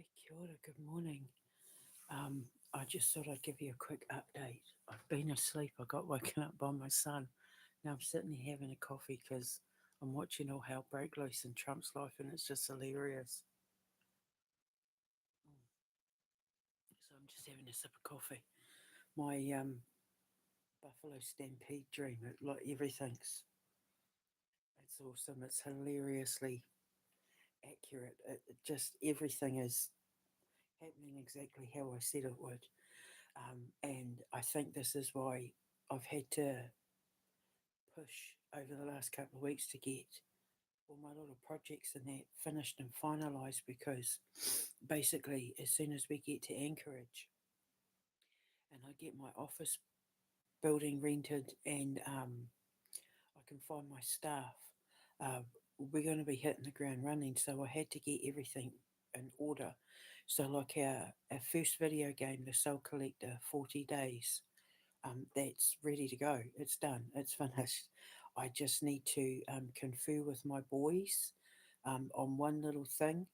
Hi, kia ora, good morning. I just thought I'd give you a quick update. I've been asleep, I got woken up by my son. Now I'm sitting here having a coffee because I'm watching all hell break loose in Trump's life and it's just hilarious. So I'm just having a sip of coffee. My Buffalo Stampede dream, like everything's, it's awesome. It's hilariously accurate. It just, everything is happening exactly how I said it would. And I think this is why I've had to push over the last couple of weeks to get all my little projects and that finished and finalised because basically, as soon as we get to Anchorage and I get my office building rented and I can find my staff, uh, we're going to be hitting the ground running. So I had to get everything in order. So, like our first video game, The Soul Collector 40 Days, that's ready to go. It's done. It's finished. I just need to confer with my boys on one little thing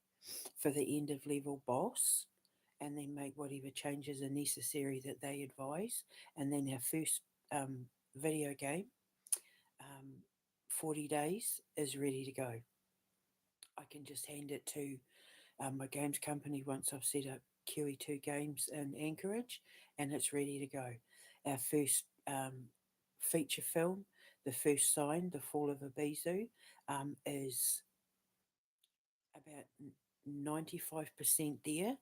for the end of level boss, and then make whatever changes are necessary that they advise. And then our first video game, um, 40 days, is ready to go. I can just hand it to my games company once I've set up QE2 Games in Anchorage and it's ready to go. Our first feature film, The First Sign, The Fall of Abizu, is about 95% there,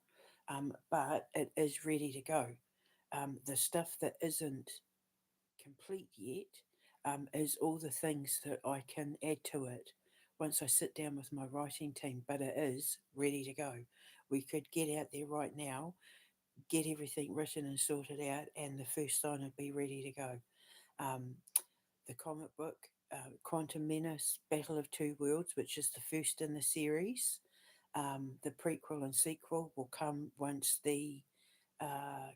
but it is ready to go. The stuff that isn't complete yet is all the things that I can add to it once I sit down with my writing team, but it is ready to go. We could get out there right now, get everything written and sorted out, and the first sign would be ready to go. Um, the comic book, Quantum Menace Battle of Two Worlds, which is the first in the series, the prequel and sequel will come once the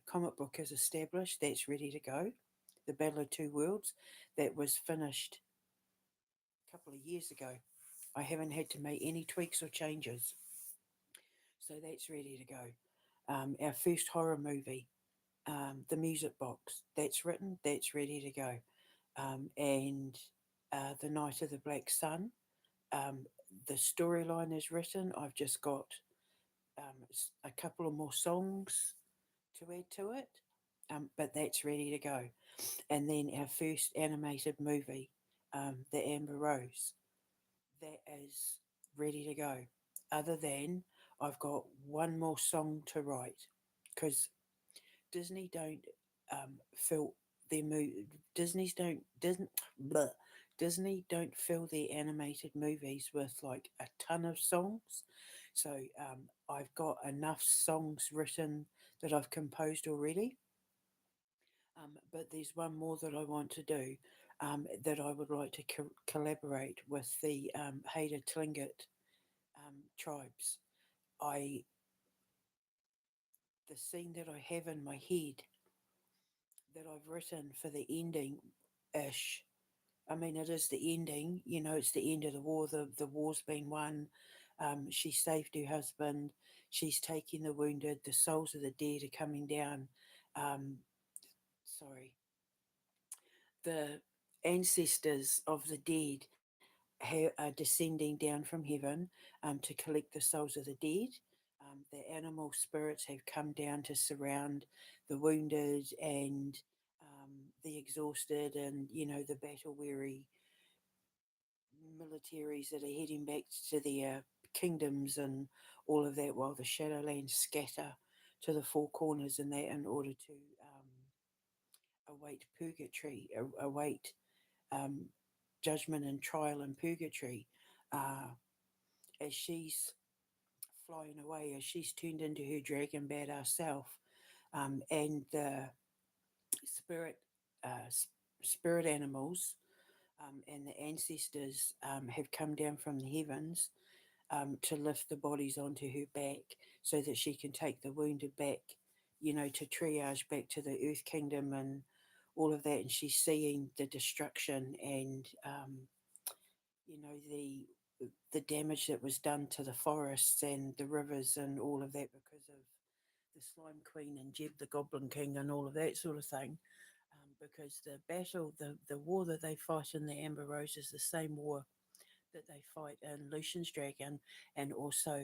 comic book is established. That's ready to go. The Battle of Two Worlds, that was finished a couple of years ago. I haven't had to make any tweaks or changes. So that's ready to go. Our first horror movie, The Music Box, that's written, that's ready to go. And The Night of the Black Sun, um, the storyline is written. I've just got a couple of more songs to add to it, but that's ready to go. And then our first animated movie, The Amber Rose, that is ready to go. Other than I've got one more song to write because Disney don't fill their Disney's don't Disney bleh, Disney don't fill their animated movies with like a ton of songs. So I've got enough songs written that I've composed already. But there's one more that I want to do that I would like to collaborate with the Haida Tlingit tribes. I The scene that I have in my head that I've written for the ending ish. I mean, it is the ending, it's the end of the war. The war's been won. She saved her husband. She's taking the wounded. The souls of the dead are coming down. Um, sorry. The ancestors of the dead are descending down from heaven to collect the souls of the dead. The animal spirits have come down to surround the wounded and the exhausted and, the battle weary militaries that are heading back to their kingdoms and all of that, while the Shadowlands scatter to the four corners and that in order to await purgatory, await um, judgment and trial in purgatory. Uh, as she's flying away, as she's turned into her dragon badass self, and the spirit spirit animals and the ancestors have come down from the heavens to lift the bodies onto her back so that she can take the wounded back, to triage back to the Earth Kingdom and all of that. And she's seeing the destruction and, the the damage that was done to the forests and the rivers and all of that because of the Slime Queen and Jeb the Goblin King and all of that sort of thing. Because the war that they fight in the Amber Rose is the same war that they fight in Lucian's Dragon, and also,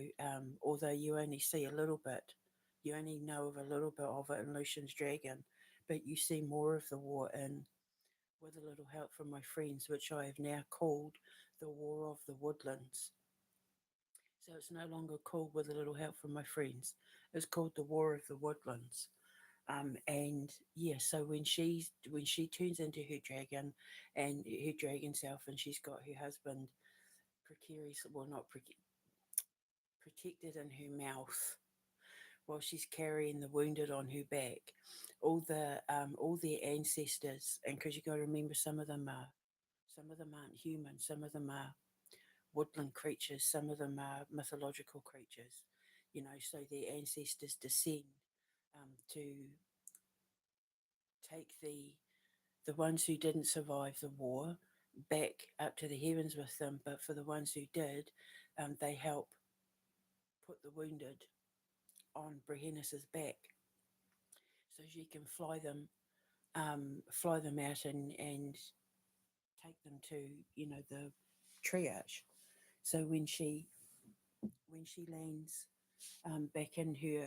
although you only see a little bit, you only know of a little bit of it in Lucian's Dragon, but you see more of the war in With a Little Help from My Friends, which I have now called the War of the Woodlands. So it's no longer called With a Little Help from My Friends. It's called the War of the Woodlands. And yeah, so when she turns into her dragon and her dragon self, and she's got her husband precarious, well, not protected in her mouth while she's carrying the wounded on her back. All their ancestors, and because you got to remember, some of them aren't human, some of them are woodland creatures, some of them are mythological creatures. So their ancestors descend to take the ones who didn't survive the war back up to the heavens with them. But for the ones who did, they help put the wounded on Brehennus's back so she can fly them out and take them to the triage. So when she lands back in her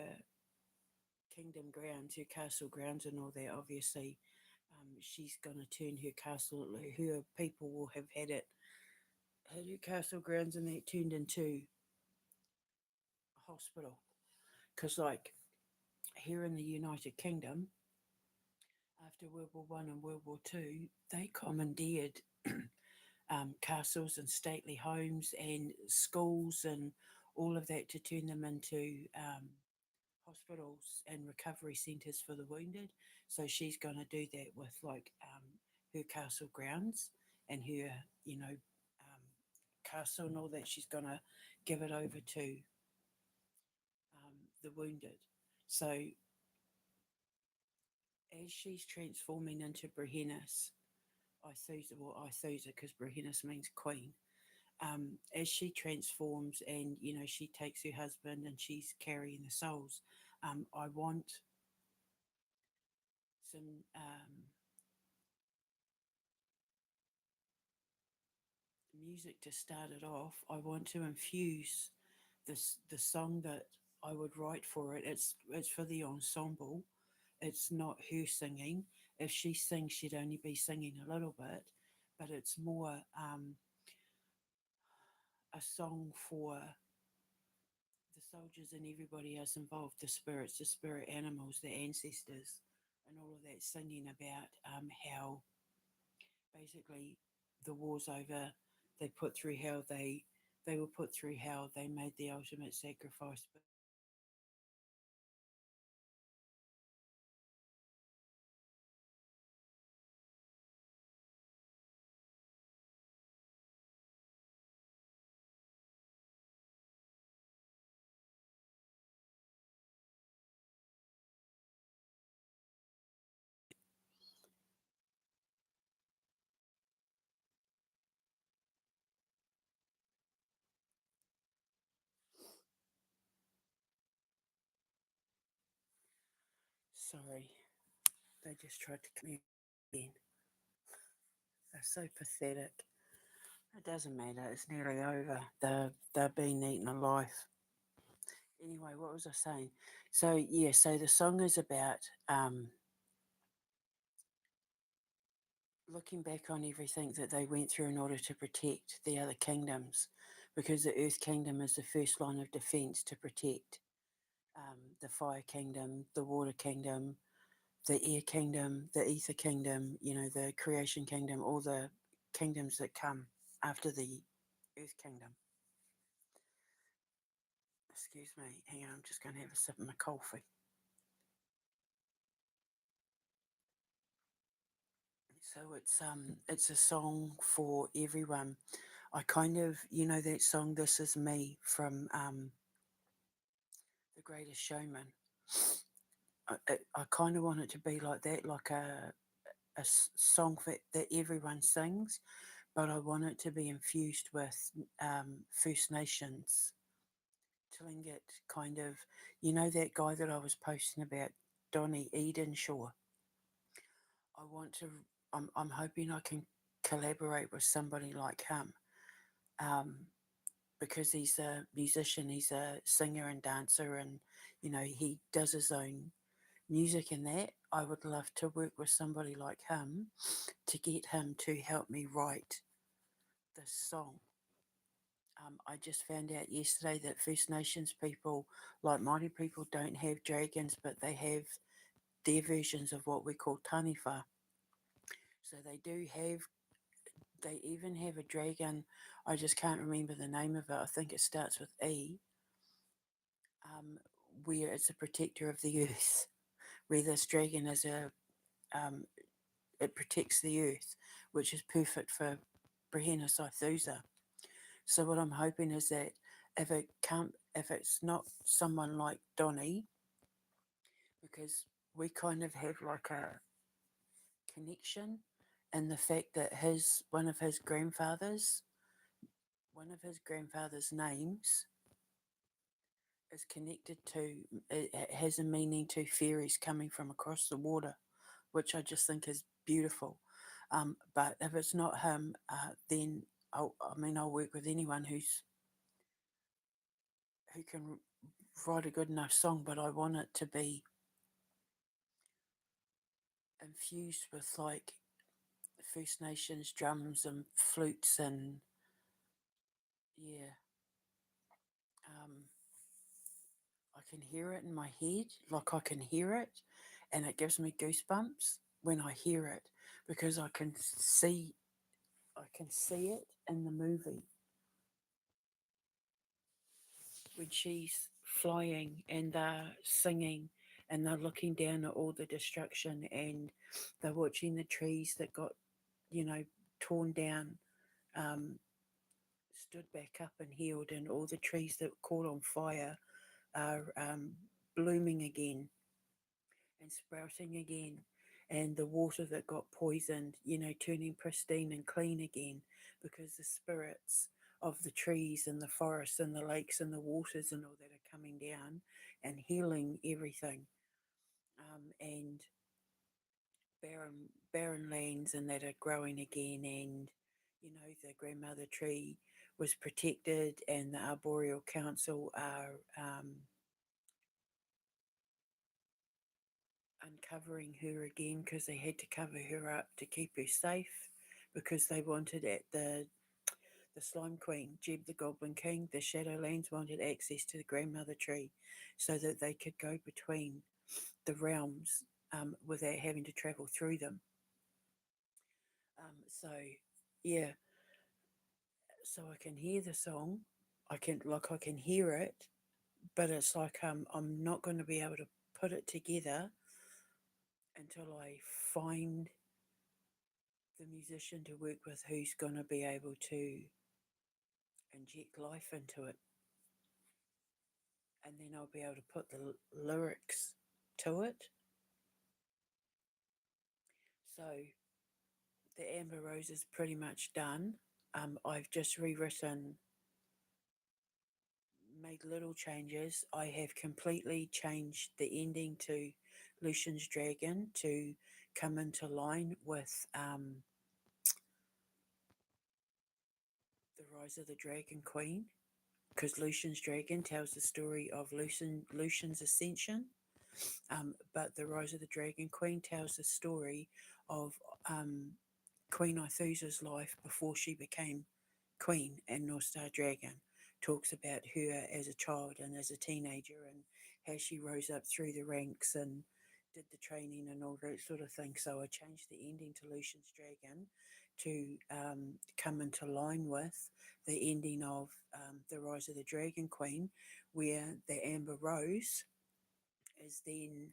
kingdom grounds, her castle grounds, and all that, obviously, she's going to turn her castle. Her people will have had her castle grounds, and that turned into a hospital. Because, like, here in the United Kingdom, after World War One and World War Two, they commandeered castles and stately homes and schools and all of that to turn them into hospitals and recovery centres for the wounded. So she's going to do that with her castle grounds and her, castle and all that. She's going to give it over to the wounded. So as she's transforming into Brehennus, Aithusa, well, Aithusa, because Brehennus means queen. As she transforms and she takes her husband and she's carrying the souls, I want some music to start it off. I want to infuse the song that I would write for it. It's for the ensemble. It's not her singing. If she sings, she'd only be singing a little bit, but it's more a song for the soldiers and everybody else involved, the spirits, the spirit animals, the ancestors, and all of that, singing about how basically the war's over. They put through hell. They were put through hell. They made the ultimate sacrifice. But sorry, they just tried to come in. They're so pathetic. It doesn't matter. It's nearly over. They're being eaten alive. Anyway, what was I saying? So yeah, so the song is about looking back on everything that they went through in order to protect the other kingdoms, because the Earth Kingdom is the first line of defense to protect the Fire Kingdom, the Water Kingdom, the Air Kingdom, the Ether Kingdom, the Creation Kingdom, all the kingdoms that come after the Earth Kingdom. Excuse me, hang on, I'm just going to have a sip of my coffee. So it's a song for everyone. I kind of, that song "This Is Me" from The Greatest Showman. I kind of want it to be like that, like a song that everyone sings, but I want it to be infused with First Nations, Tlingit kind of, that guy that I was posting about, Donny Edenshaw. I want to. I'm hoping I can collaborate with somebody like him, um, because he's a musician, he's a singer and dancer, and he does his own music and that. I would love to work with somebody like him to get him to help me write this song. I just found out yesterday that First Nations people, like Māori people, don't have dragons, but they have their versions of what we call taniwha. So they even have a dragon. I just can't remember the name of it. I think it starts with E, um, where it's a protector of the earth, where this dragon is um, it protects the earth, which is perfect for Brehenus Aithusa. So what I'm hoping is that if it's not someone like Donny, because we kind of have like a connection in the fact that one of his grandfather's names is connected to, it has a meaning to fairies coming from across the water, which I just think is beautiful. But if it's not him, then I'll work with anyone who can write a good enough song. But I want it to be infused with like First Nations drums and flutes and yeah. Um, I can hear it in my head, like I can hear it, and it gives me goosebumps when I hear it because I can see it in the movie when she's flying and they're singing and they're looking down at all the destruction and they're watching the trees that got, you know, torn down, um, stood back up and healed, and all the trees that caught on fire are blooming again and sprouting again, and the water that got poisoned, turning pristine and clean again, because the spirits of the trees and the forests and the lakes and the waters and all that are coming down and healing everything. And barren lands and that are growing again, and the grandmother tree was protected, and the arboreal council are uncovering her again because they had to cover her up to keep her safe, because they wanted the Slime Queen, Jeb the Goblin King, the Shadowlands wanted access to the grandmother tree so that they could go between the realms without having to travel through them. So yeah, so I can hear the song, I can hear it, but it's like I'm not going to be able to put it together until I find the musician to work with who's going to be able to inject life into it, and then I'll be able to put the lyrics to it. So the Amber Rose is pretty much done. I've just rewritten, made little changes. I have completely changed the ending to Lucian's Dragon to come into line with the Rise of the Dragon Queen, because Lucian's Dragon tells the story of Lucian's ascension. But the Rise of the Dragon Queen tells the story of um, Queen Aithusa's life before she became queen, and North Star Dragon talks about her as a child and as a teenager and how she rose up through the ranks and did the training and all that sort of thing. So I changed the ending to Lucian's Dragon to come into line with the ending of The Rise of the Dragon Queen, where the Amber Rose is then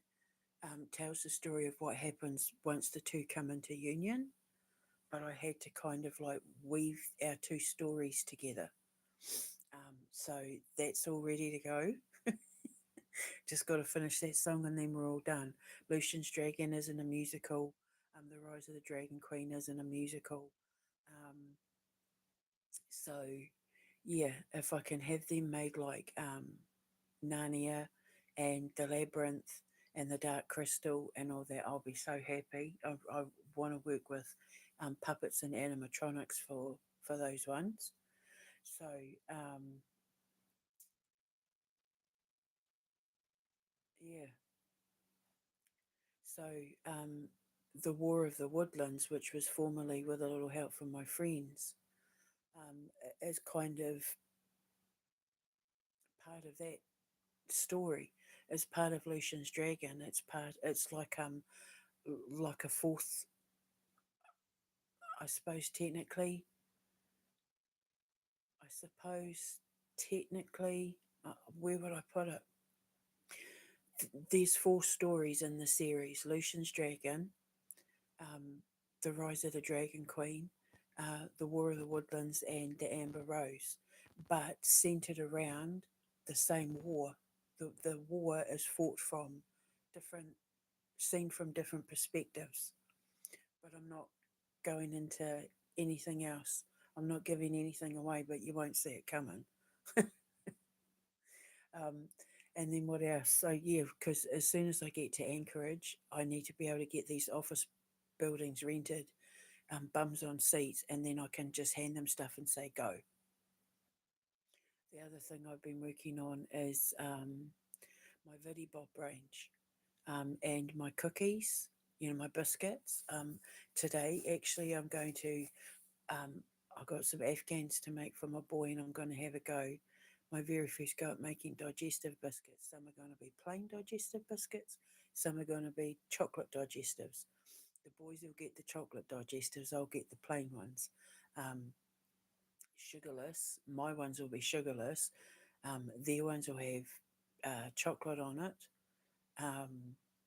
tells the story of what happens once the two come into union. But I had to kind of like weave our two stories together. So that's all ready to go. Just got to finish that song and then we're all done. Lucian's Dragon isn't a musical. The Rise of the Dragon Queen isn't a musical. Um, So yeah, if I can have them made like Narnia and the Labyrinth and the Dark Crystal and all that, I'll be so happy. I want to work with puppets and animatronics for those ones. So yeah, so um, the War of the Woodlands, which was formerly with a little help from my friends, is kind of part of that story. It's part of Lucian's Dragon. It's part. It's like a fourth, I suppose. I suppose technically, where would I put it? There's four stories in the series: Lucian's Dragon, um, the Rise of the Dragon Queen, the War of the Woodlands, and the Amber Rose, but centered around the same war. The war is fought from different, seen from different perspectives. But I'm not going into anything else. I'm not giving anything away, but you won't see it coming. Um, and then what else? So yeah, because as soon as I get to Anchorage, I need to be able to get these office buildings rented, bums on seats, and then I can just hand them stuff and say go. The other thing I've been working on is my Viddy Bob range, and my cookies. You know, my biscuits. Today, actually, I'm going to. Um, I've got some Afghans to make for my boy, and I'm going to have a go. My very first go at making digestive biscuits. Some are going to be plain digestive biscuits. Some are going to be chocolate digestives. The boys will get the chocolate digestives. I'll get the plain ones. Um, Sugarless. My ones will be sugarless. Their ones will have chocolate on it,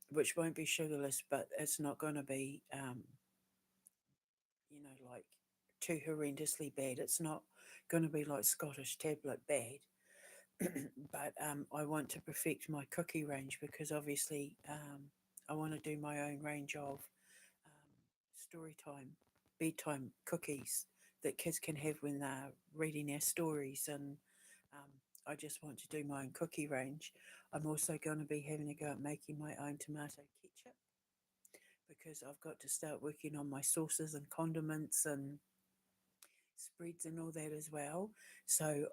which won't be sugarless, but it's not going to be, like too horrendously bad. It's not going to be like Scottish tablet bad. But I want to perfect my cookie range because obviously I want to do my own range of story time, bedtime cookies that kids can have when they're reading our stories. And um, I just want to do my own cookie range. I'm also going to be having a go at making my own tomato ketchup because I've got to start working on my sauces and condiments and spreads and all that as well. So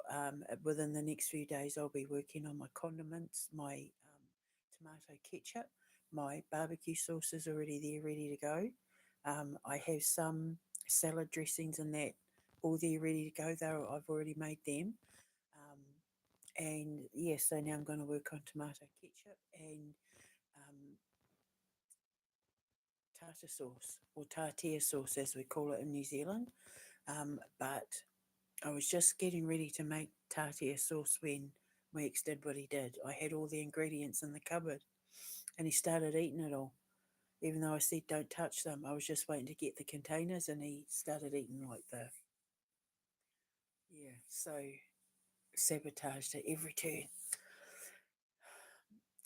within the next few days, I'll be working on my condiments, my tomato ketchup, my barbecue sauce is already there, ready to go. I have some salad dressings and that all there, ready to go. Though I've already made them. Um, and yeah, so now I'm going to work on tomato ketchup and um, tartar sauce or tartare sauce, as we call it in New Zealand. But I was just getting ready to make tartare sauce when my ex did what he did. I had all the ingredients in the cupboard and he started eating it all. Even though I said don't touch them, I was just waiting to get the containers and he started eating like the, yeah, so sabotaged at every turn.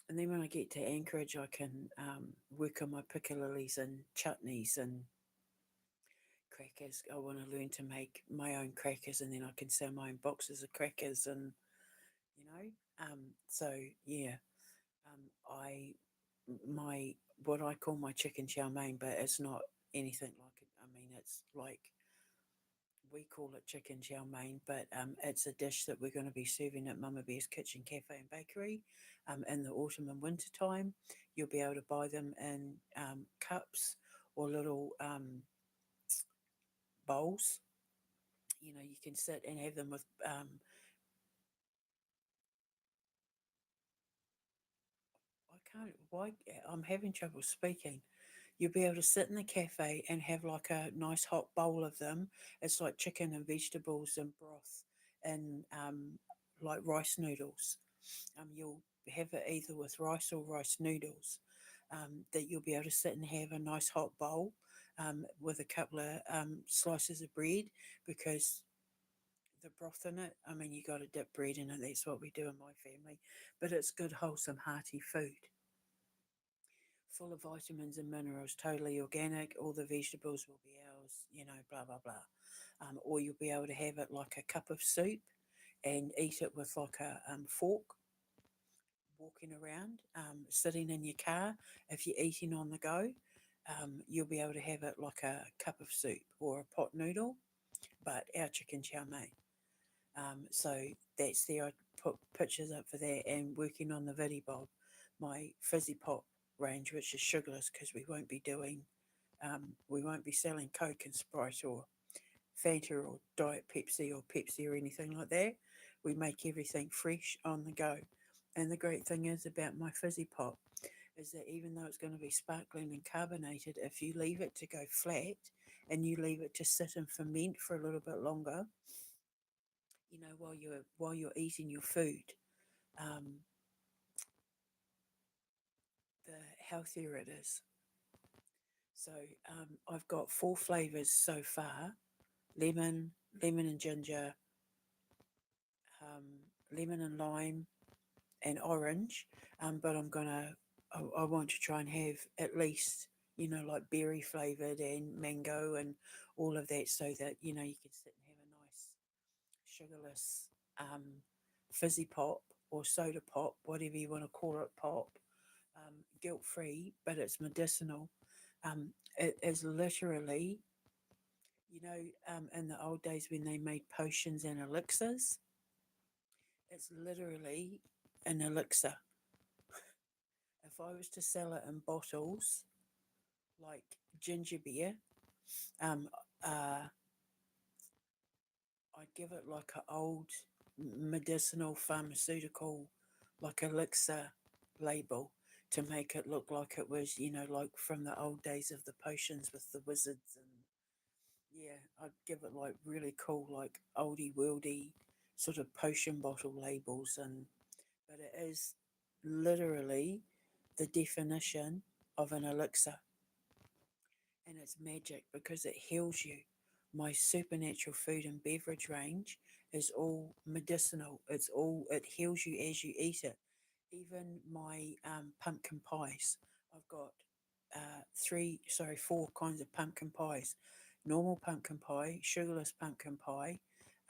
And then when I get to Anchorage, I can work on my piccalillis and chutneys and crackers. I want to learn to make my own crackers and then I can sell my own boxes of crackers and you know. So yeah, I my what I call my chicken chow mein, but it's not anything like it. I mean, it's like we call it chicken chow mein, but it's a dish that we're going to be serving at Mama Bear's Kitchen Cafe and Bakery in the autumn and winter time. You'll be able to buy them in cups or little bowls. You know, you can sit and have them with I can't. Why I'm having trouble speaking. You'll be able to sit in the cafe and have like a nice hot bowl of them. It's like chicken and vegetables and broth and like rice noodles. You'll have it either with rice or rice noodles. That you'll be able to sit and have a nice hot bowl with a couple of slices of bread because the broth in it. I mean, you got to dip bread in it. That's what we do in my family. But it's good, wholesome, hearty food full of vitamins and minerals, totally organic. All the vegetables will be ours, blah, blah, blah. or you'll be able to have it like a cup of soup and eat it with like a fork, walking around, sitting in your car. If you're eating on the go, you'll be able to have it like a cup of soup or a pot noodle, but our chicken chow mein. So that's there. I put pictures up for that and working on the Viddy Bob, my fizzy pop range, which is sugarless because we won't be selling Coke and Sprite or Fanta or Diet Pepsi or anything like that. We make everything fresh on the go. And the great thing is about my fizzy pop is that even though it's going to be sparkling and carbonated, if you leave it to go flat and you leave it to sit and ferment for a little bit longer, while you're eating your food, um, the healthier it is. So I've got four flavors so far: lemon, lemon and ginger, um, lemon and lime, and orange. But I want to try and have at least like berry flavored and mango and all of that, so that you can sit and have a nice sugarless fizzy pop or soda pop, whatever you want to call it, pop, guilt free, but it's medicinal. It is literally, in the old days when they made potions and elixirs, it's literally an elixir. If I was to sell it in bottles like ginger beer, um, uh, I'd give it like an old medicinal pharmaceutical, like elixir label to make it look like it was, like from the old days of the potions with the wizards. And yeah, I'd give it like really cool, like oldie worldy sort of potion bottle labels. And but it is literally the definition of an elixir, and it's magic because it heals you. My supernatural food and beverage range is all medicinal. It heals you as you eat it. Even my pumpkin pies, I've got four kinds of pumpkin pies: normal pumpkin pie, sugarless pumpkin pie,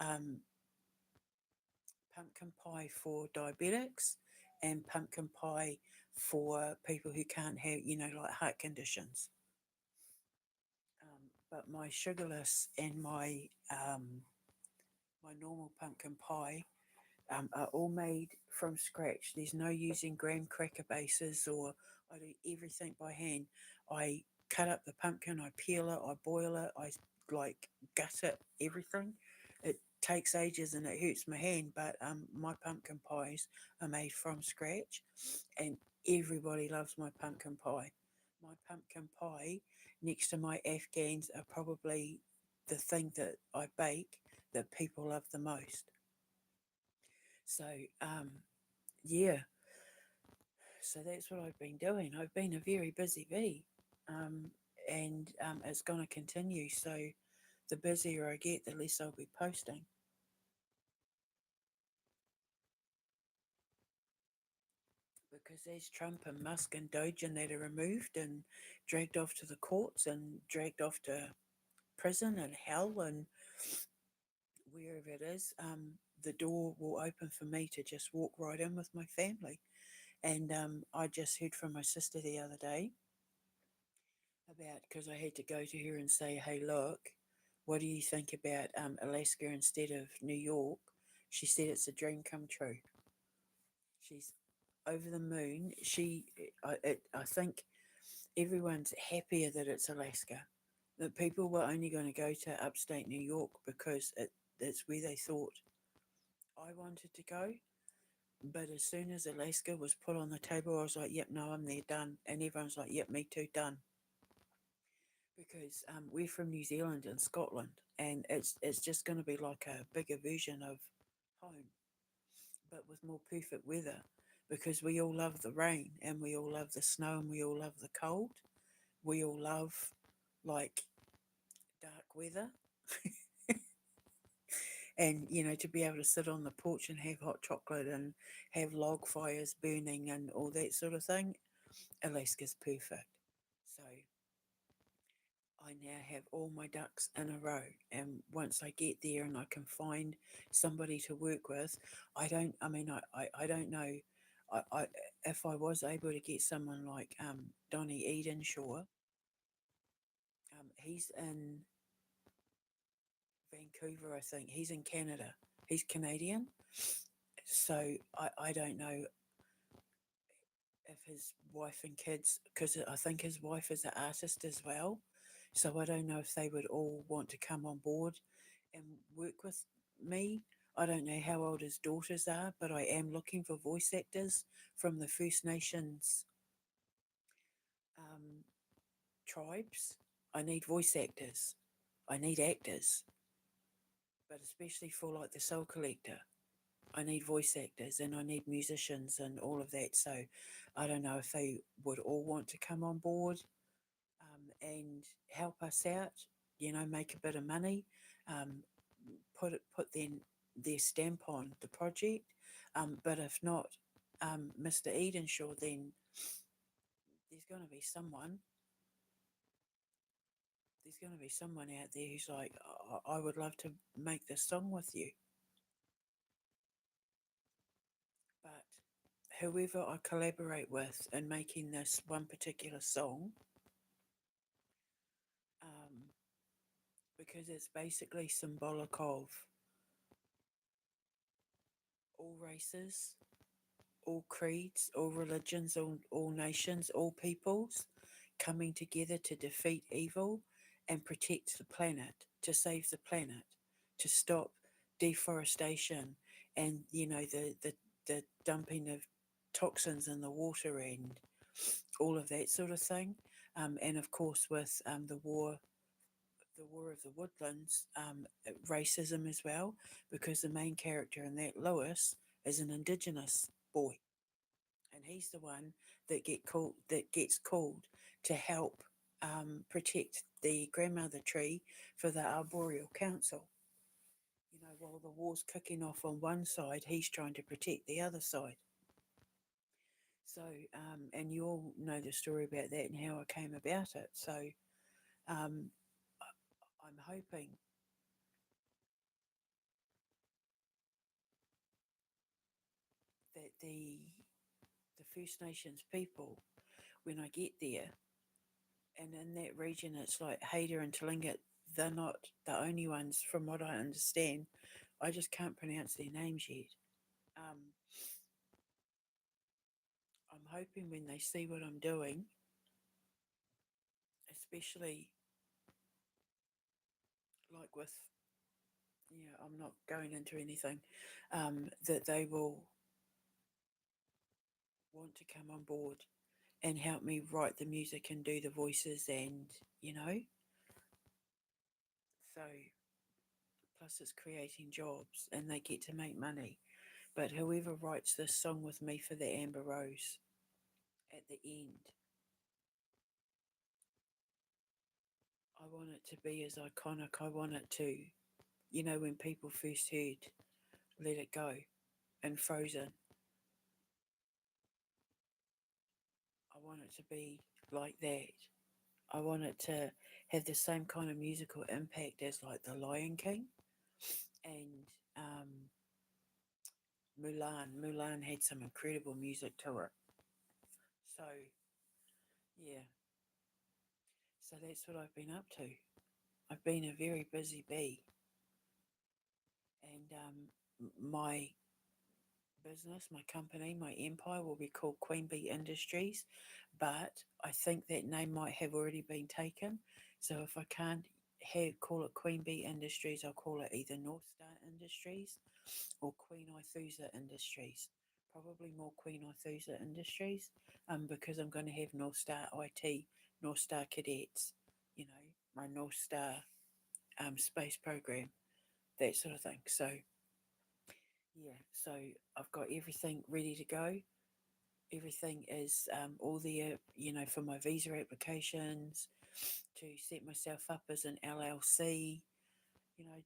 um, pumpkin pie for diabetics, and pumpkin pie for people who can't have, like heart conditions. But my sugarless and my normal pumpkin pie are all made from scratch. There's no using graham cracker bases, or I do everything by hand. I cut up the pumpkin, I peel it, I boil it, I like gut it, everything. It takes ages and it hurts my hand, but my pumpkin pies are made from scratch, and everybody loves my pumpkin pie. My pumpkin pie, next to my Afghans, are probably the thing that I bake that people love the most. So, yeah, so that's what I've been doing. I've been a very busy bee, um, and it's going to continue. So, the busier I get, the less I'll be posting. Because there's Trump and Musk and Doge and that are removed and dragged off to the courts and dragged off to prison and hell and wherever it is, the door will open for me to just walk right in with my family. And I just heard from my sister the other day about, because I had to go to her and say, hey, look, what do you think about Alaska instead of New York? She said it's a dream come true. She's over the moon. I think everyone's happier that it's Alaska. That people were only going to go to upstate New York because it's where they thought I wanted to go. But as soon as Alaska was put on the table, I was like, yep, no, I'm there, done. And everyone's like, yep, me too, done. Because we're from New Zealand and Scotland, and it's just going to be like a bigger version of home, but with more perfect weather. Because we all love the rain, and we all love the snow, and we all love the cold. We all love like dark weather, and to be able to sit on the porch and have hot chocolate and have log fires burning and all that sort of thing. Alaska's perfect. So I now have all my ducks in a row. And once I get there and I can find somebody to work with, I mean, I don't know. I, if I was able to get someone like Donny Edenshaw, he's in Vancouver, I think. He's in Canada. He's Canadian. So I don't know if his wife and kids, because I think his wife is an artist as well. So I don't know if they would all want to come on board and work with me. I don't know how old his daughters are, but I am looking for voice actors from the First Nations um, tribes. I need voice actors. I need actors, but especially for like the Soul Collector. I need voice actors and I need musicians and all of that. So I don't know if they would all want to come on board and help us out, make a bit of money, um, put their stamp on the project. But if not, Mr. Edenshaw, then there's going to be someone. There's going to be someone out there who's like, I would love to make this song with you. But whoever I collaborate with in making this one particular song, um, because it's basically symbolic of all races, all creeds, all religions, all nations, all peoples coming together to defeat evil and protect the planet, to save the planet, to stop deforestation and, the dumping of toxins in the water and all of that sort of thing. And of course, with the War of the Woodlands, racism as well, because the main character in that, Lewis, is an Indigenous boy, and he's the one that gets called to help protect the grandmother tree for the Arboreal Council. While the war's kicking off on one side, he's trying to protect the other side. So, and you all know the story about that and how I came about it. So, um, I'm hoping that the First Nations people, when I get there, and in that region, it's like Haida and Tlingit, they're not the only ones, from what I understand. I just can't pronounce their names yet. Um, I'm hoping when they see what I'm doing, especially like with, I'm not going into anything, that they will want to come on board and help me write the music and do the voices and, you know, so plus it's creating jobs and they get to make money. But whoever writes this song with me for the Amber Rose at the end, I want it to be as iconic. I want it to, when people first heard Let It Go and Frozen, I want it to be like that. I want it to have the same kind of musical impact as like The Lion King and Mulan. Mulan had some incredible music to it. So, yeah, so that's what I've been up to. I've been a very busy bee, and my business, my company, my empire will be called Queen Bee Industries, but I think that name might have already been taken. So if I can't call it Queen Bee Industries, I'll call it either North Star Industries or Queen Aithusa Industries. Probably more Queen Aithusa Industries, because I'm going to have North Star IT, North Star Cadets, my North Star space program, that sort of thing. So yeah, so I've got everything ready to go. Everything is all there, for my visa applications, to set myself up as an LLC.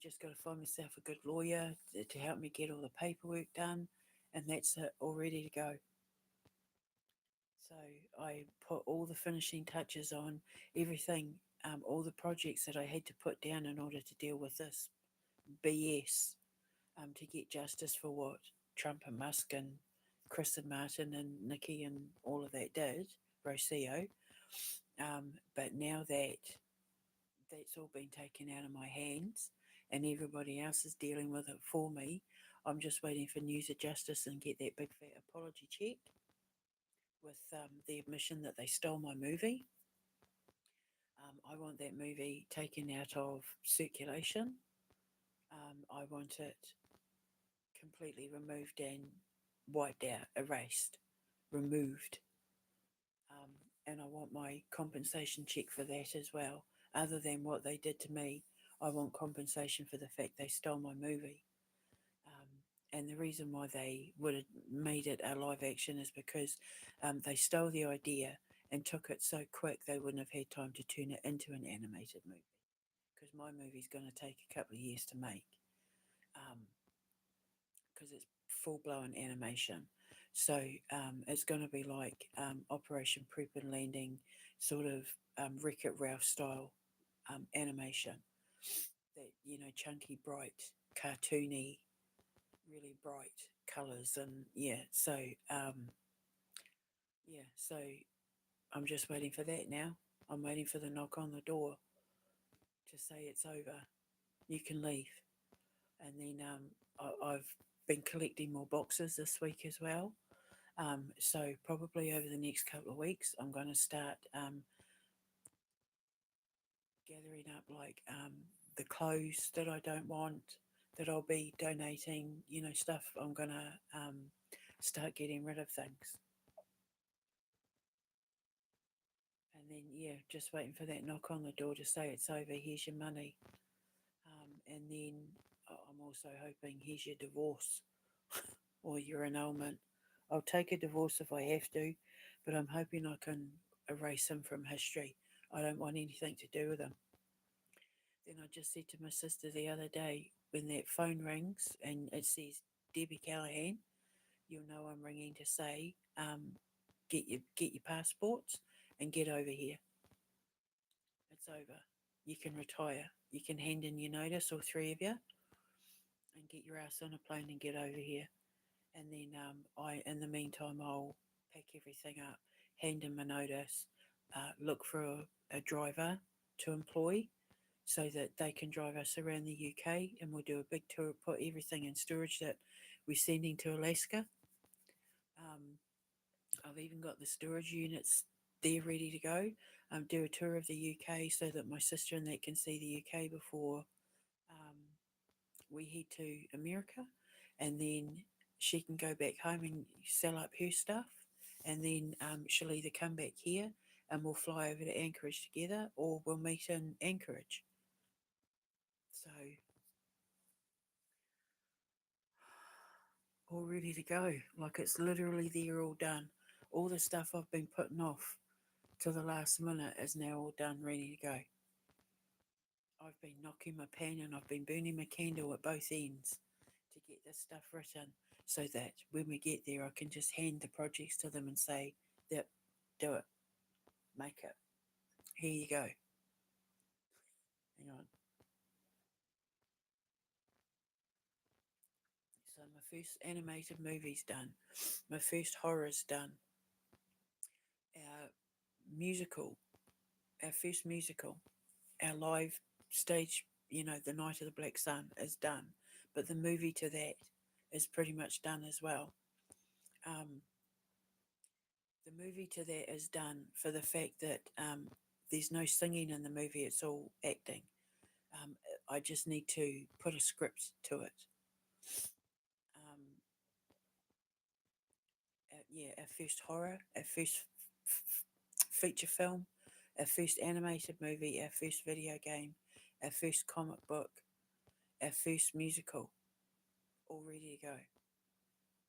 Just got to find myself a good lawyer to help me get all the paperwork done, and that's it, all ready to go. So I put all the finishing touches on everything all the projects that I had to put down in order to deal with this BS, to get justice for what Trump and Musk and Chris and Martin and Nikki and all of that did, Rocio. But now that that's all been taken out of my hands and everybody else is dealing with it for me, I'm just waiting for news of justice and get that big fat apology check with the admission that they stole my movie. I want that movie taken out of circulation. I want it completely removed and wiped out, erased, removed. And I want my compensation check for that as well. Other than what they did to me, I want compensation for the fact they stole my movie. And the reason why they would have made it a live action is because they stole the idea and took it so quick they wouldn't have had time to turn it into an animated movie. Because my movie's going to take a couple of years to make. Because it's full blown animation. So it's going to be like Operation Prep and Landing, sort of Wreck It Ralph style animation. That, you know, chunky, bright, cartoony, really bright colours, and so I'm just waiting for that now. I'm waiting for the knock on the door to say it's over. You can leave, and then I've been collecting more boxes this week as well. So probably over the next couple of weeks, I'm going to start gathering up like the clothes that I don't want, that I'll be donating, you know, stuff. I'm going to start getting rid of things. And then, yeah, just waiting for that knock on the door to say it's over, here's your money. And then I'm also hoping here's your divorce or your annulment. I'll take a divorce if I have to, but I'm hoping I can erase him from history. I don't want anything to do with him. Then I just said to my sister the other day, when that phone rings and it says Debbie Callahan, you'll know I'm ringing to say, get your passports and get over here. It's over. You can retire. You can hand in your notice, all three of you, and get your ass on a plane and get over here. And then in the meantime, I'll pack everything up, hand in my notice, look for a driver to employ so that they can drive us around the UK, and we'll do a big tour, put everything in storage that we're sending to Alaska. Um, I've even got the storage units there ready to go. Do a tour of the UK so that my sister and that can see the UK before um, we head to America, and then she can go back home and sell up her stuff, and then she'll either come back here and we'll fly over to Anchorage together, or we'll meet in Anchorage. So all ready to go. Like it's literally there, all done. All the stuff I've been putting off to the last minute is now all done, ready to go. I've been knocking my pen and I've been burning my candle at both ends to get this stuff written so that when we get there, I can just hand the projects to them and say, yep, do it, make it. Here you go. Hang on. So my first animated movie's done. My first horror's done. Our musical, our first musical, our live stage, you know, The Night of the Black Sun is done. But the movie to that is pretty much done as well. Um, the movie to that is done for the fact that there's no singing in the movie, it's all acting. Um, I just need to put a script to it. Um, yeah, our first horror, our first feature film, our first animated movie, our first video game, our first comic book, our first musical, all ready to go.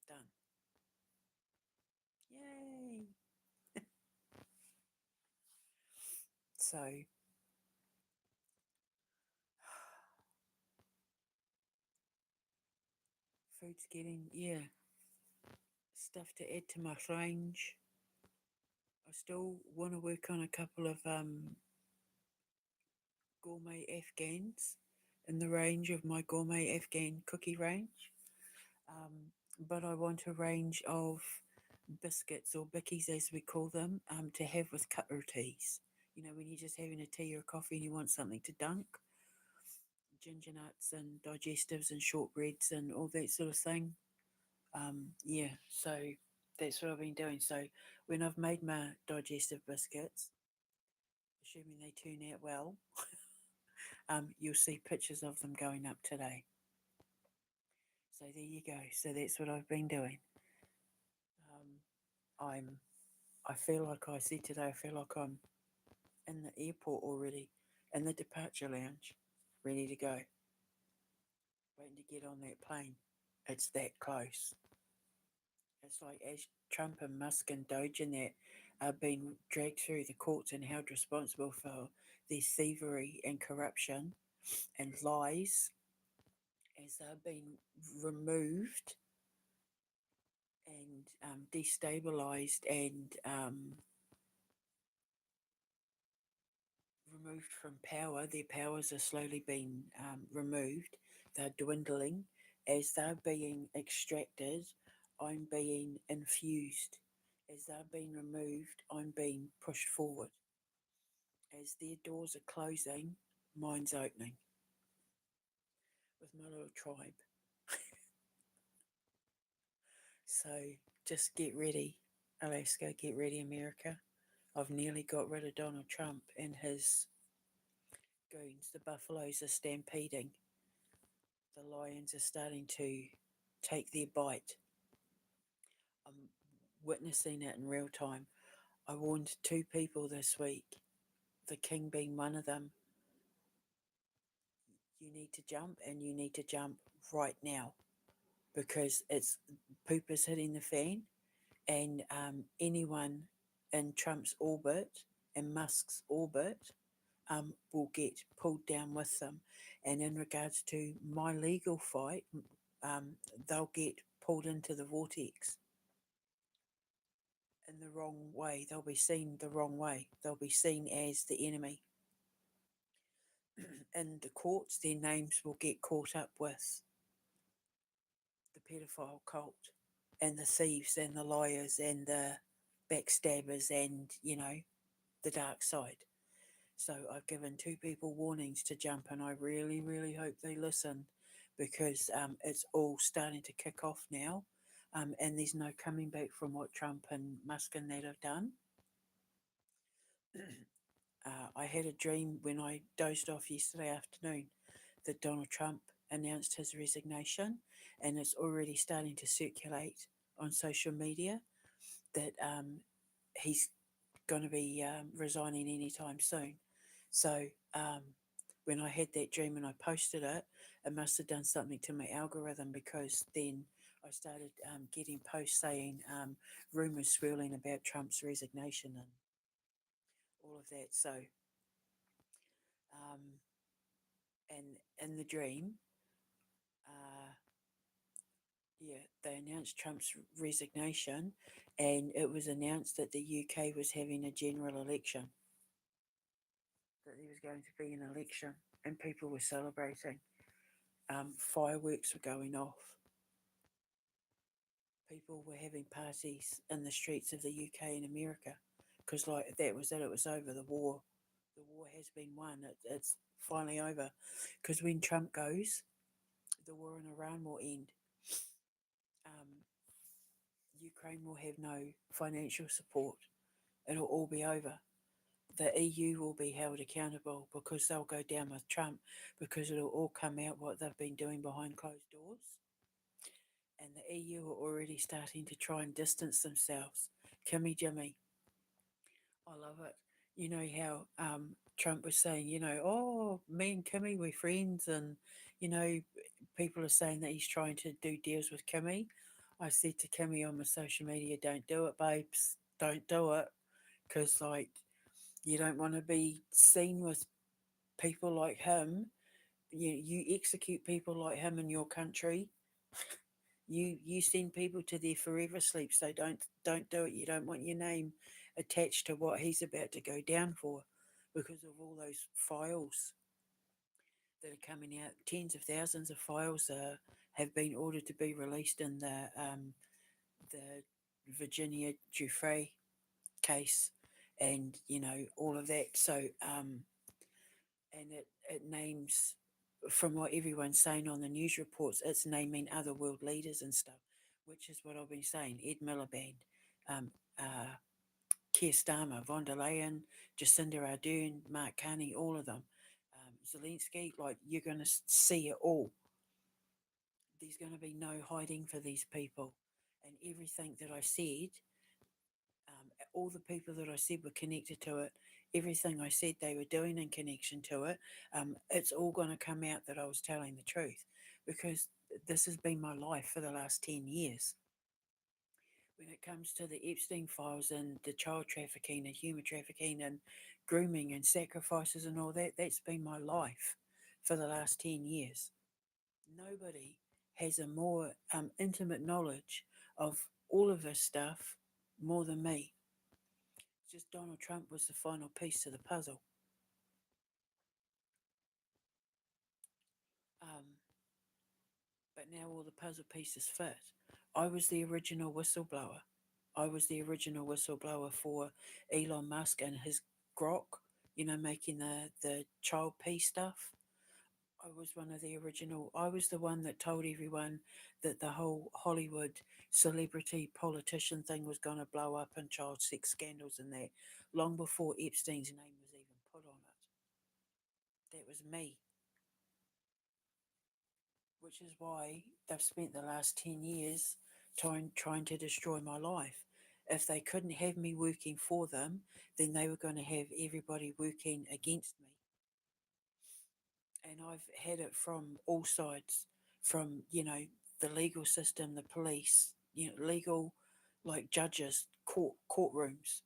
Done. Yay! So, food's getting, yeah, stuff to add to my range. I still want to work on a couple of gourmet Afghans in the range of my gourmet Afghan cookie range. But I want a range of biscuits or bickies as we call them to have with cutler teas. You know, when you're just having a tea or coffee and you want something to dunk, ginger nuts and digestives and shortbreads and all that sort of thing. Yeah, so that's what I've been doing. So when I've made my digestive biscuits, assuming they turn out well, you'll see pictures of them going up today. So there you go. So that's what I've been doing. I'm. I feel like I said today. I feel like I'm in the airport already, in the departure lounge, ready to go, waiting to get on that plane. It's that close. It's like as Trump and Musk and Doge and that are being dragged through the courts and held responsible for their thievery and corruption and lies, as they're being removed and destabilized and removed from power. Their powers are slowly being removed. They're dwindling. As they're being extracted, I'm being infused. As they're being removed, I'm being pushed forward. As their doors are closing, mine's opening with my little tribe. So just get ready, Alaska, get ready, America. I've nearly got rid of Donald Trump and his goons. The buffaloes are stampeding. The lions are starting to take their bite. I'm witnessing it in real time. I warned two people this week, the king being one of them. You need to jump and you need to jump right now because it's poop is hitting the fan, and anyone in Trump's orbit and Musk's orbit will get pulled down with them. And in regards to my legal fight, they'll get pulled into the vortex in the wrong way. They'll be seen the wrong way. They'll be seen as the enemy. In the courts, their names will get caught up with the pedophile cult and the thieves and the liars and the backstabbers and, you know, the dark side. So I've given two people warnings to jump, and I really, really hope they listen because it's all starting to kick off now. And there's no coming back from what Trump and Musk and that have done. I had a dream when I dozed off yesterday afternoon that Donald Trump announced his resignation, and it's already starting to circulate on social media that he's going to be resigning anytime soon. So when I had that dream and I posted it, it must have done something to my algorithm because then I started getting posts saying rumors swirling about Trump's resignation and all of that. So, um, and in the dream, uh, yeah, they announced Trump's resignation, and it was announced that the UK was having a general election, that there was going to be an election, and people were celebrating. Fireworks were going off. People were having parties in the streets of the UK and America because, like, that was it. It was over. The war has been won. It's finally over. Because when Trump goes, the war in Iran will end. Um, Ukraine will have no financial support. It'll all be over. The EU will be held accountable because they'll go down with Trump because it'll all come out what they've been doing behind closed doors. And the EU are already starting to try and distance themselves. Kimmy Jimmy, I love it. You know how Trump was saying, you know, oh, me and Kimmy, we're friends, and you know, people are saying that he's trying to do deals with Kimmy. I said to Kimmy on my social media, don't do it, babes, don't do it, because like you don't want to be seen with people like him. You execute people like him in your country. You send people to their forever sleep. So don't do it. You don't want your name attached to what he's about to go down for because of all those files. that are coming out. Tens of thousands of files have been ordered to be released in the Virginia Giuffre case, and all of that. So and it names, from what everyone's saying on the news reports, it's naming other world leaders and stuff, which is what I've been saying. Ed Miliband, um, uh, Keir Starmer, von der Leyen, Jacinda Ardern, Mark Carney, all of them. Zelensky, like, you're going to see it all. There's going to be no hiding for these people. And everything that I said, all the people that I said were connected to it, everything I said they were doing in connection to it, it's all going to come out that I was telling the truth, because this has been my life for the last 10 years. When it comes to the Epstein files and the child trafficking and human trafficking and grooming and sacrifices and all that, that's been my life for the last 10 years. Nobody has a more intimate knowledge of all of this stuff more than me. Just Donald Trump was the final piece to the puzzle. Um, but now all the puzzle pieces fit. I was the original whistleblower. I was the original whistleblower for Elon Musk and his grok, making the child peace stuff. I was one of the original. I was the one that told everyone that the whole Hollywood celebrity politician thing was going to blow up in child sex scandals and that, long before Epstein's name was even put on it. That was me, which is why they've spent the last 10 years trying to destroy my life. If they couldn't have me working for them, then they were going to have everybody working against me. And I've had it from all sides, from the legal system, the police, legal, like judges, courtrooms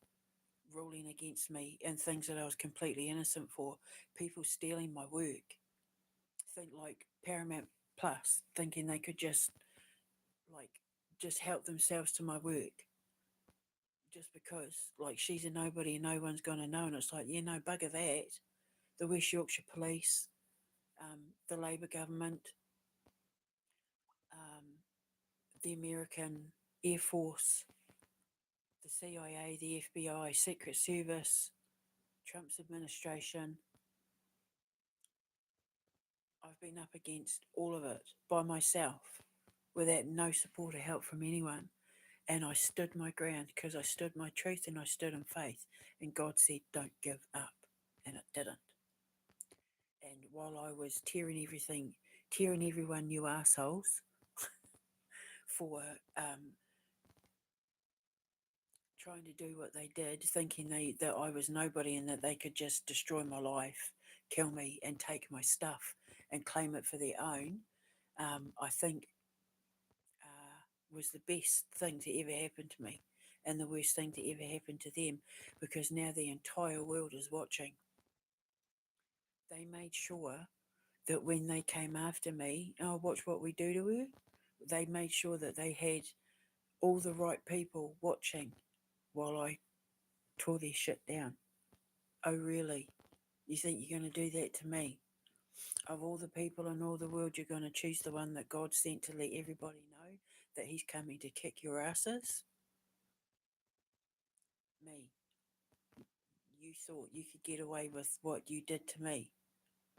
ruling against me and things that I was completely innocent for, people stealing my work. Think like Paramount Plus, thinking they could like just help themselves to my work just because, like, she's a nobody and no one's gonna know. And it's like, no, bugger that. The West Yorkshire Police, the Labour government, um, the American Air Force, the CIA, the FBI, Secret Service, Trump's administration. I've been up against all of it by myself without no support or help from anyone. And I stood my ground because I stood my truth and I stood in faith. And God said, don't give up. And it didn't. And while I was tearing everyone new assholes for trying to do what they did, thinking that I was nobody and that they could just destroy my life, kill me, and take my stuff and claim it for their own, I think was the best thing to ever happen to me and the worst thing to ever happen to them, because now the entire world is watching. They made sure that when they came after me, oh, watch what we do to her, they made sure that they had all the right people watching while I tore their shit down. Oh, really? You think you're going to do that to me? Of all the people in all the world, you're going to choose the one that God sent to let everybody know that he's coming to kick your asses? Me. You thought you could get away with what you did to me.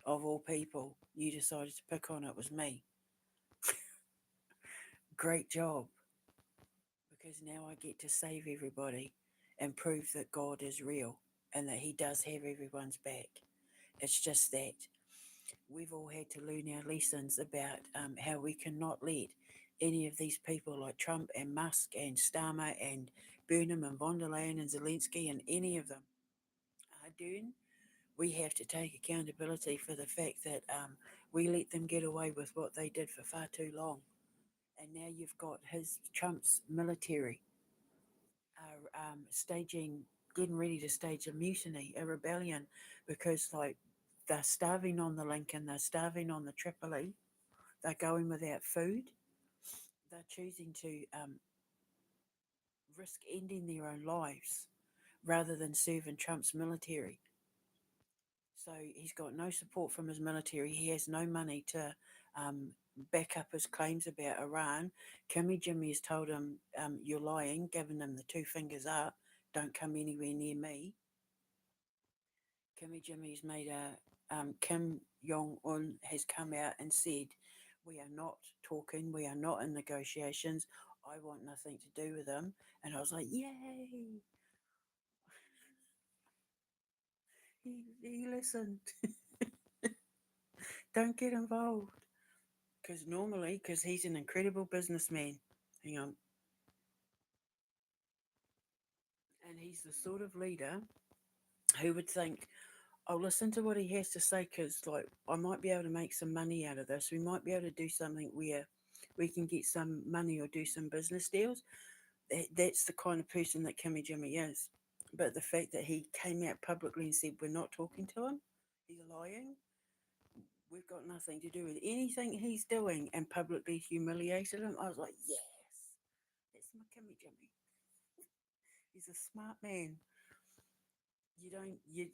Of all people, you decided to pick on it was me. Great job. Because now I get to save everybody and prove that God is real and that he does have everyone's back. It's just that we've all had to learn our lessons about how we cannot let any of these people like Trump and Musk and Starmer and Burnham and von der Leyen and Zelensky and any of them are doing. We have to take accountability for the fact that we let them get away with what they did for far too long. And now you've got Trump's military are getting ready to stage a mutiny, a rebellion, because like they're starving on the Lincoln, they're starving on the Tripoli, they're going without food, they're choosing to risk ending their own lives rather than serving Trump's military. So he's got no support from his military. He has no money to um, back up his claims about Iran. Kimmy Jimmy has told him, "You're lying," giving him the two fingers up. Don't come anywhere near me. Kimmy Jimmy's made a Kim Jong Un has come out and said, "We are not talking. We are not in negotiations. I want nothing to do with them." And I was like, "Yay!" He listened. Don't get involved. Because normally, because he's an incredible businessman, hang on, and he's the sort of leader who would think, I'll listen to what he has to say because, like, I might be able to make some money out of this. We might be able to do something where we can get some money or do some business deals. That's the kind of person that Kimmy Jimmy is. But the fact that he came out publicly and said, we're not talking to him, he's lying, we've got nothing to do with anything he's doing, and publicly humiliated him, I was like, yes, that's my Kimmy Jimmy. He's a smart man. You don't, you,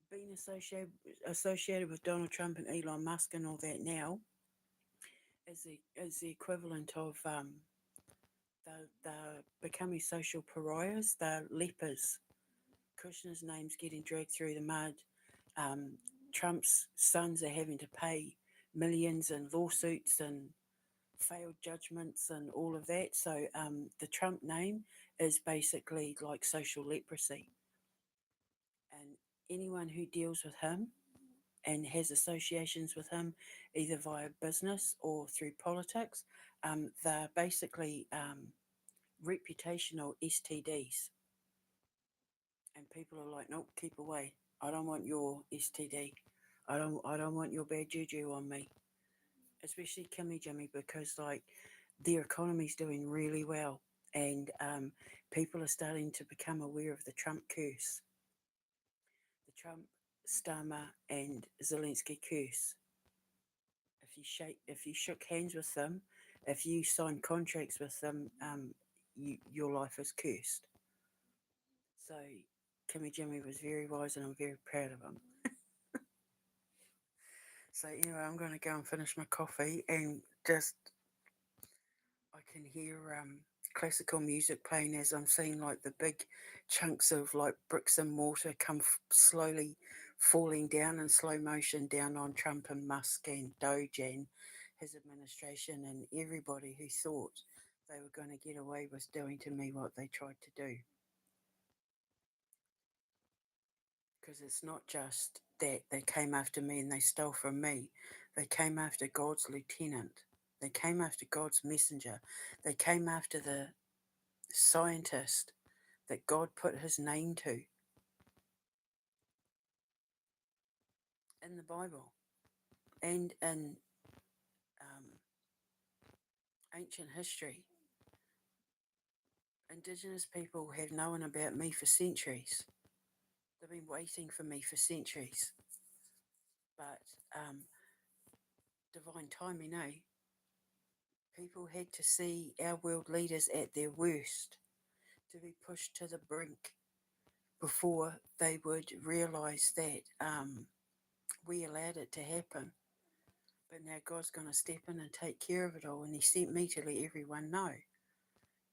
being associated with Donald Trump and Elon Musk and all that now is the equivalent of they're becoming social pariahs. They're lepers. Kushner's name's getting dragged through the mud. Um, Trump's sons are having to pay millions in lawsuits and failed judgments and all of that. So the Trump name is basically like social leprosy, and anyone who deals with him and has associations with him, either via business or through politics, they're basically reputational STDs. And people are like, nope, keep away. I don't want your STD. I don't want your bad juju on me. Especially Kimmy Jimmy, because like their economy's doing really well, and people are starting to become aware of the Trump curse, the Trump, Starmer, and Zelensky curse. If you shook hands with them, if you signed contracts with them, your life is cursed. So Kimmy Jimmy was very wise, and I'm very proud of him. So anyway, I'm going to go and finish my coffee, and just I can hear classical music playing as I'm seeing like the big chunks of like bricks and mortar come slowly falling down in slow motion down on Trump and Musk and Doge and his administration and everybody who thought they were going to get away with doing to me what they tried to do. Because it's not just that they came after me and they stole from me, they came after God's lieutenant, they came after God's messenger, they came after the scientist that God put his name to in the Bible and in um, ancient history. Indigenous people have known about me for centuries. They've been waiting for me for centuries. But divine timing, eh? People had to see our world leaders at their worst to be pushed to the brink before they would realise that we allowed it to happen. But now God's going to step in and take care of it all. And He sent me to let everyone know,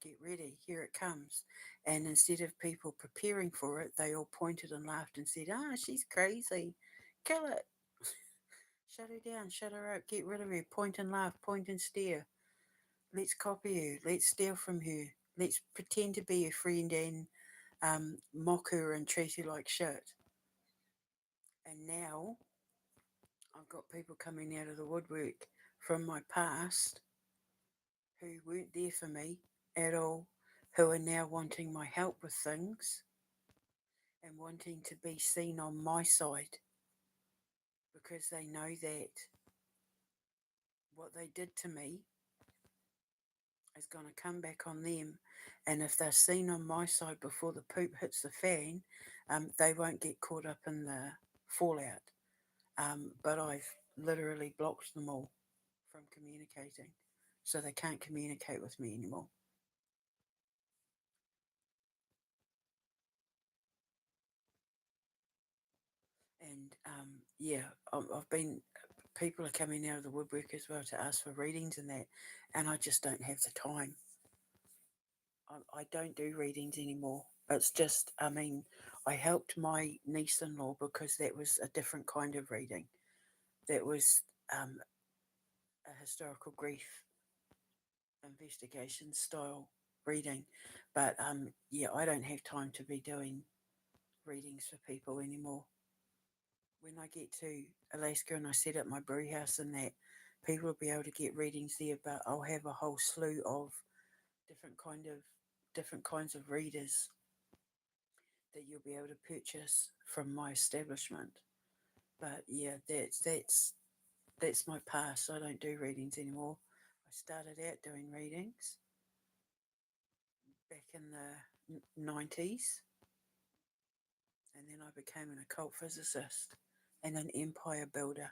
get ready, here it comes. And instead of people preparing for it, they all pointed and laughed and said, she's crazy. Kill it. Shut her down, shut her up, get rid of her, point and laugh, point and stare. Let's copy her, let's steal from her, let's pretend to be her friend and mock her and treat her like shit. And now I've got people coming out of the woodwork from my past who weren't there for me at all, who are now wanting my help with things and wanting to be seen on my side because they know that what they did to me is going to come back on them. And if they're seen on my side before the poop hits the fan, they won't get caught up in the fallout. But I've literally blocked them all from communicating. So they can't communicate with me anymore. yeah, I've been, people are coming out of the woodwork as well to ask for readings and that, and I just don't have the time. I don't do readings anymore. It's just, I mean, I helped my niece in law because that was a different kind of reading. That was um, a historical grief investigation style reading. But yeah, I don't have time to be doing readings for people anymore. When I get to Alaska and I set up my brew house and that, people will be able to get readings there, but I'll have a whole slew of different kind of different kinds of readers that you'll be able to purchase from my establishment. But yeah, that's my past. I don't do readings anymore. I started out doing readings back in the 90s, and then I became an occult physicist and an empire builder.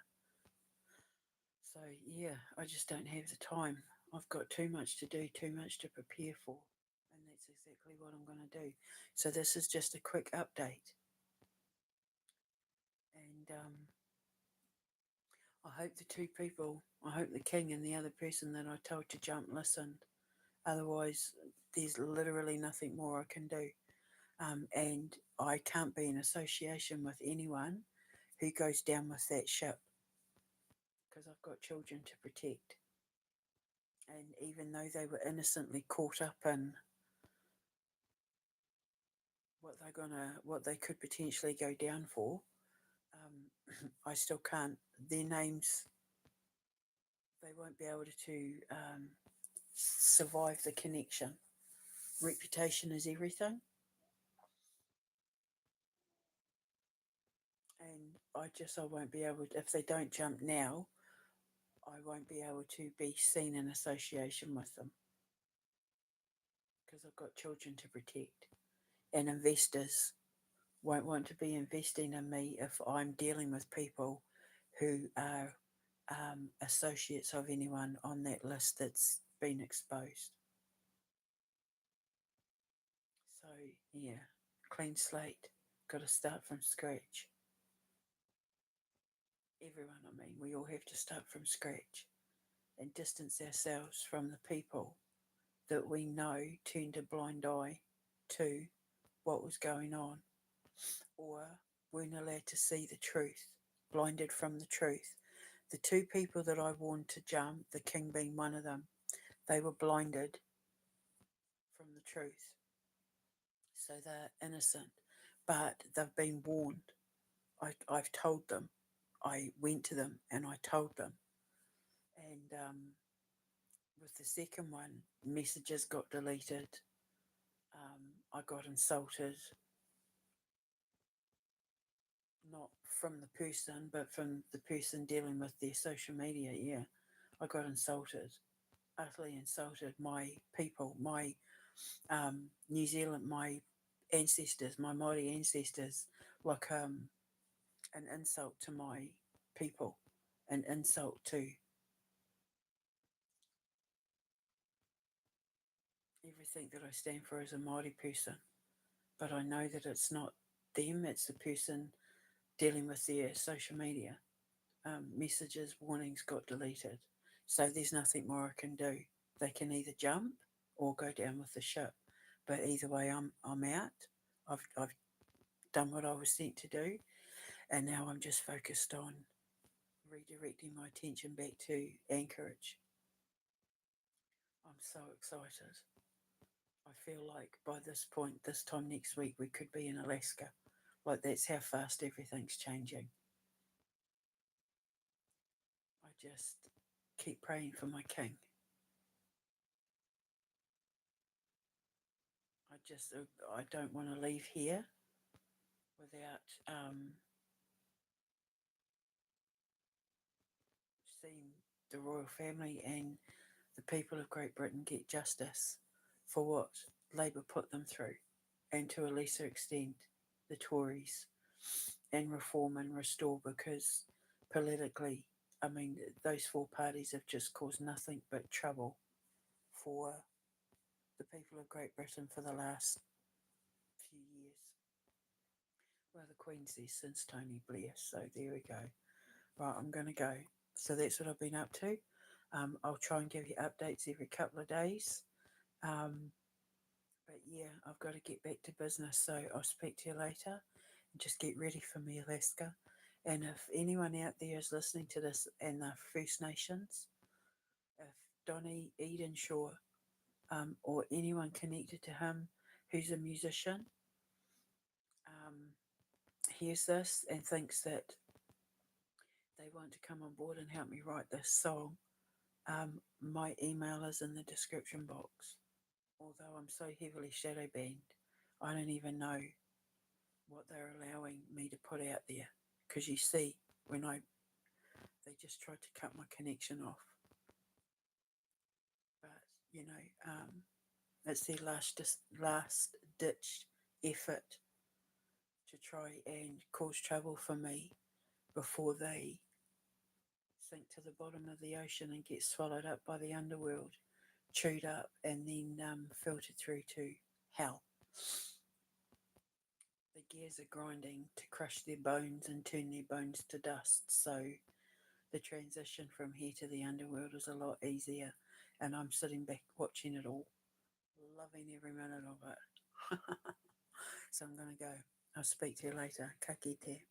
So yeah, I just don't have the time. I've got too much to do, too much to prepare for, and that's exactly what I'm going to do. So this is just a quick update, and I hope the two people, I hope the king and the other person that I told to jump listened. Otherwise, there's literally nothing more I can do. And I can't be in association with anyone who goes down with that ship because I've got children to protect. And even though they were innocently caught up in what they could potentially go down for, I still can't. Their names, they won't be able to survive the connection. Reputation is everything, and I won't be able to, if they don't jump now, I won't be able to be seen in association with them because I've got children to protect, and investors won't want to be investing in me if I'm dealing with people who are associates of anyone on that list that's been exposed. So yeah, clean slate. Got to start from scratch. Everyone, I mean, we all have to start from scratch and distance ourselves from the people that we know turned a blind eye to what was going on, or weren't allowed to see the truth, blinded from the truth. The two people that I warned to jump, the king being one of them, they were blinded from the truth. So they're innocent, but they've been warned. I've told them. I went to them and I told them. And with the second one, messages got deleted. I got insulted, not from the person, but from the person dealing with their social media. Yeah, I got insulted, utterly insulted. My people, my New Zealand, my ancestors, my Māori ancestors, like an insult to my people, an insult to everything that I stand for as a Māori person. But I know that it's not them, it's the person dealing with their social media. Messages, warnings got deleted. So there's nothing more I can do. They can either jump or go down with the ship. But either way, I'm out. I've done what I was sent to do, and now I'm just focused on redirecting my attention back to Anchorage. I'm so excited. I feel like by this point, this time next week, we could be in Alaska. Like, that's how fast everything's changing. I just keep praying for my king. I don't want to leave here without seeing the royal family and the people of Great Britain get justice for what Labour put them through, and to a lesser extent, the Tories, and reform and restore, because politically, I mean, those four parties have just caused nothing but trouble for the people of Great Britain for the last few years. Well, the Queen says since Tony Blair, so there we go. Right, I'm going to go. So that's what I've been up to. I'll try and give you updates every couple of days. Um, but yeah, I've got to get back to business, so I'll speak to you later. And just get ready for me, Alaska. And if anyone out there is listening to this and the First Nations, if Donny Edenshaw or anyone connected to him who's a musician um, hears this and thinks that they want to come on board and help me write this song, my email is in the description box. Although I'm so heavily shadow banned, I don't even know what they're allowing me to put out there. Because you see, when they just tried to cut my connection off. But it's their last ditch effort to try and cause trouble for me before they sink to the bottom of the ocean and get swallowed up by the underworld, chewed up, and then filtered through to hell. The gears are grinding to crush their bones and turn their bones to dust. So the transition from here to the underworld is a lot easier. And I'm sitting back watching it all, loving every minute of it. So I'm going to go. I'll speak to you later. Ka kite.